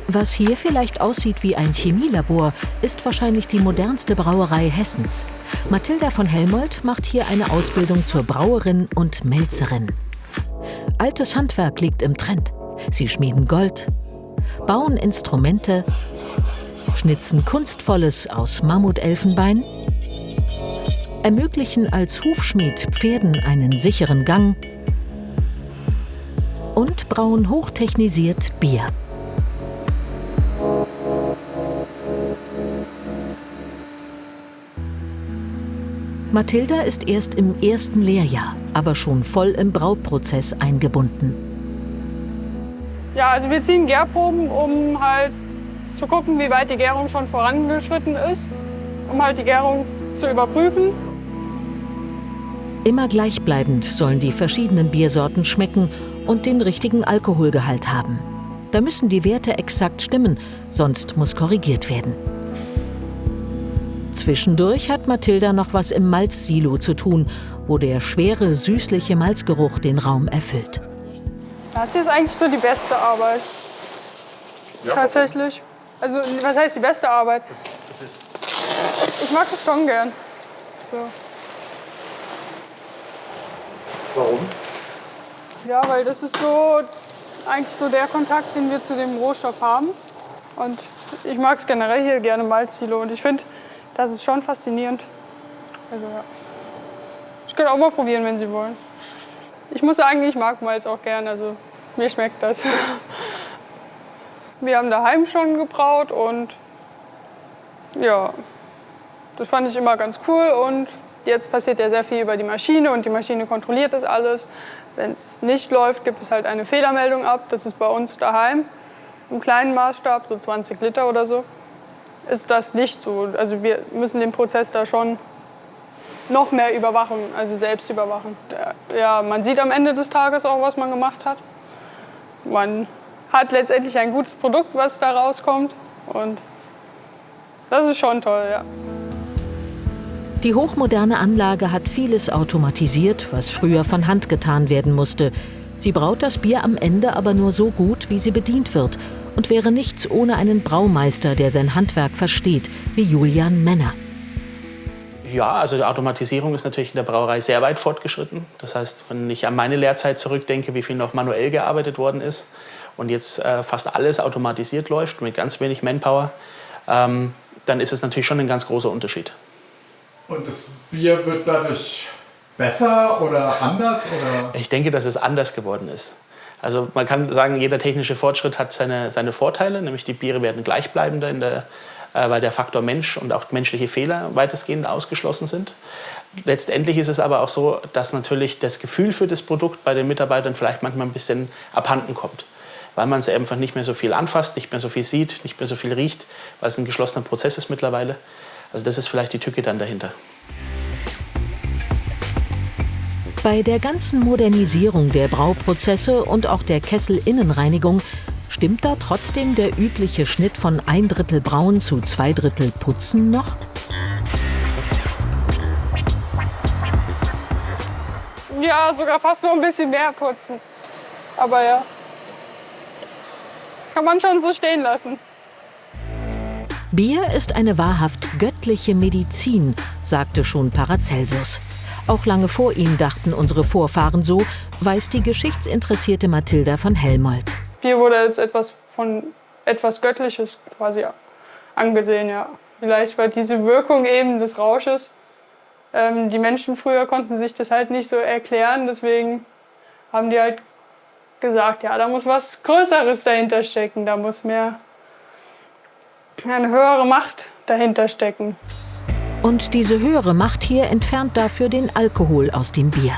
Was hier vielleicht aussieht wie ein Chemielabor, ist wahrscheinlich die modernste Brauerei Hessens. Mathilda von Helmold macht hier eine Ausbildung zur Brauerin und Melzerin. Altes Handwerk liegt im Trend. Sie schmieden Gold, bauen Instrumente, schnitzen Kunstvolles aus Mammutelfenbein, ermöglichen als Hufschmied Pferden einen sicheren Gang und brauen hochtechnisiert Bier. Mathilda ist erst im ersten Lehrjahr, aber schon voll im Brauprozess eingebunden. Ja, also wir ziehen Gärproben, um halt zu gucken, wie weit die Gärung schon vorangeschritten ist, um halt die Gärung zu überprüfen. Immer gleichbleibend sollen die verschiedenen Biersorten schmecken und den richtigen Alkoholgehalt haben. Da müssen die Werte exakt stimmen, sonst muss korrigiert werden. Zwischendurch hat Mathilda noch was im Malzsilo zu tun, wo der schwere, süßliche Malzgeruch den Raum erfüllt. Das hier ist eigentlich so die beste Arbeit. Ja, tatsächlich. Also, was heißt die beste Arbeit? Ich mag das schon gern. So. Warum? Ja, weil das ist so eigentlich so der Kontakt, den wir zu dem Rohstoff haben. Und ich mag es generell hier gerne Malzsilo. Und ich finde, das ist schon faszinierend. Also ja. Ich könnte auch mal probieren, wenn Sie wollen. Ich muss sagen, ich mag Malz auch gern. Also mir schmeckt das. Wir haben daheim schon gebraut und ja, das fand ich immer ganz cool. Und jetzt passiert ja sehr viel über die Maschine und die Maschine kontrolliert das alles. Wenn es nicht läuft, gibt es halt eine Fehlermeldung ab. Das ist bei uns daheim im kleinen Maßstab, so 20 Liter oder so. Ist das nicht so. Also wir müssen den Prozess da schon noch mehr überwachen, also selbst überwachen. Ja, man sieht am Ende des Tages auch, was man gemacht hat. Man hat letztendlich ein gutes Produkt, was da rauskommt. Und das ist schon toll, ja. Die hochmoderne Anlage hat vieles automatisiert, was früher von Hand getan werden musste. Sie braut das Bier am Ende aber nur so gut, wie sie bedient wird. Und wäre nichts ohne einen Braumeister, der sein Handwerk versteht, wie Julian Männer. Ja, also die Automatisierung ist natürlich in der Brauerei sehr weit fortgeschritten. Das heißt, wenn ich an meine Lehrzeit zurückdenke, wie viel noch manuell gearbeitet worden ist und jetzt fast alles automatisiert läuft mit ganz wenig Manpower, dann ist es natürlich schon ein ganz großer Unterschied. Und das Bier wird dadurch besser oder anders? Oder? Ich denke, dass es anders geworden ist. Also man kann sagen, jeder technische Fortschritt hat seine Vorteile, nämlich die Biere werden gleichbleibender, weil der Faktor Mensch und auch menschliche Fehler weitestgehend ausgeschlossen sind. Letztendlich ist es aber auch so, dass natürlich das Gefühl für das Produkt bei den Mitarbeitern vielleicht manchmal ein bisschen abhanden kommt, weil man es einfach nicht mehr so viel anfasst, nicht mehr so viel sieht, nicht mehr so viel riecht, weil es ein geschlossener Prozess ist mittlerweile. Also das ist vielleicht die Tücke dann dahinter. Bei der ganzen Modernisierung der Brauprozesse und auch der Kesselinnenreinigung stimmt da trotzdem der übliche Schnitt von 1/3 Brauen zu 2/3 Putzen noch? Ja, sogar fast noch ein bisschen mehr putzen. Aber ja, kann man schon so stehen lassen. Bier ist eine wahrhaft göttliche Medizin, sagte schon Paracelsus. Auch lange vor ihm dachten unsere Vorfahren so, weiß die geschichtsinteressierte Mathilda von Helmold. Bier wurde als etwas Göttliches quasi angesehen, ja. Vielleicht war diese Wirkung eben des Rausches. Die Menschen früher konnten sich das halt nicht so erklären, deswegen haben die halt gesagt, ja, da muss was Größeres dahinter stecken, da muss eine höhere Macht dahinter stecken. Und diese höhere Macht hier entfernt dafür den Alkohol aus dem Bier.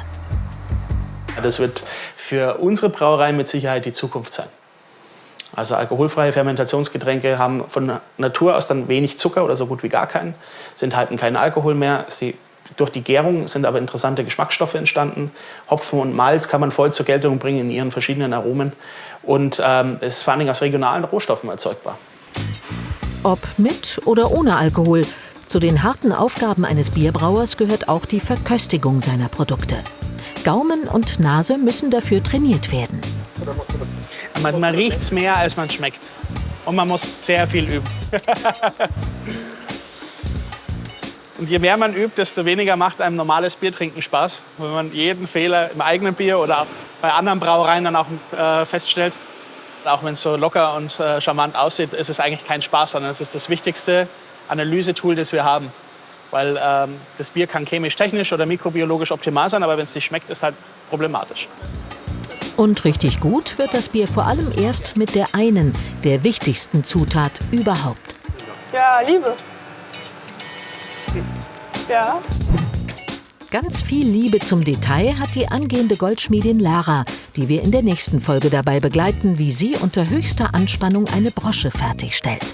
Das wird für unsere Brauerei mit Sicherheit die Zukunft sein. Also alkoholfreie Fermentationsgetränke haben von Natur aus dann wenig Zucker oder so gut wie gar keinen, sie enthalten keinen Alkohol mehr. Durch die Gärung sind aber interessante Geschmacksstoffe entstanden. Hopfen und Malz kann man voll zur Geltung bringen in ihren verschiedenen Aromen. Und es ist vor allem aus regionalen Rohstoffen erzeugbar. Ob mit oder ohne Alkohol, zu den harten Aufgaben eines Bierbrauers gehört auch die Verköstigung seiner Produkte. Gaumen und Nase müssen dafür trainiert werden. Man riecht es mehr, als man schmeckt. Und man muss sehr viel üben. Und je mehr man übt, desto weniger macht einem normales Biertrinken Spaß. Wenn man jeden Fehler im eigenen Bier oder bei anderen Brauereien dann auch feststellt, auch wenn es so locker und charmant aussieht, ist es eigentlich kein Spaß, sondern es ist das wichtigste Analysetool, das wir haben. Weil das Bier kann chemisch-technisch oder mikrobiologisch optimal sein, aber wenn es nicht schmeckt, ist es halt problematisch. Und richtig gut wird das Bier vor allem erst mit der einen, der wichtigsten Zutat überhaupt. Ja, Liebe. Ja. Ganz viel Liebe zum Detail hat die angehende Goldschmiedin Lara, die wir in der nächsten Folge dabei begleiten, wie sie unter höchster Anspannung eine Brosche fertigstellt.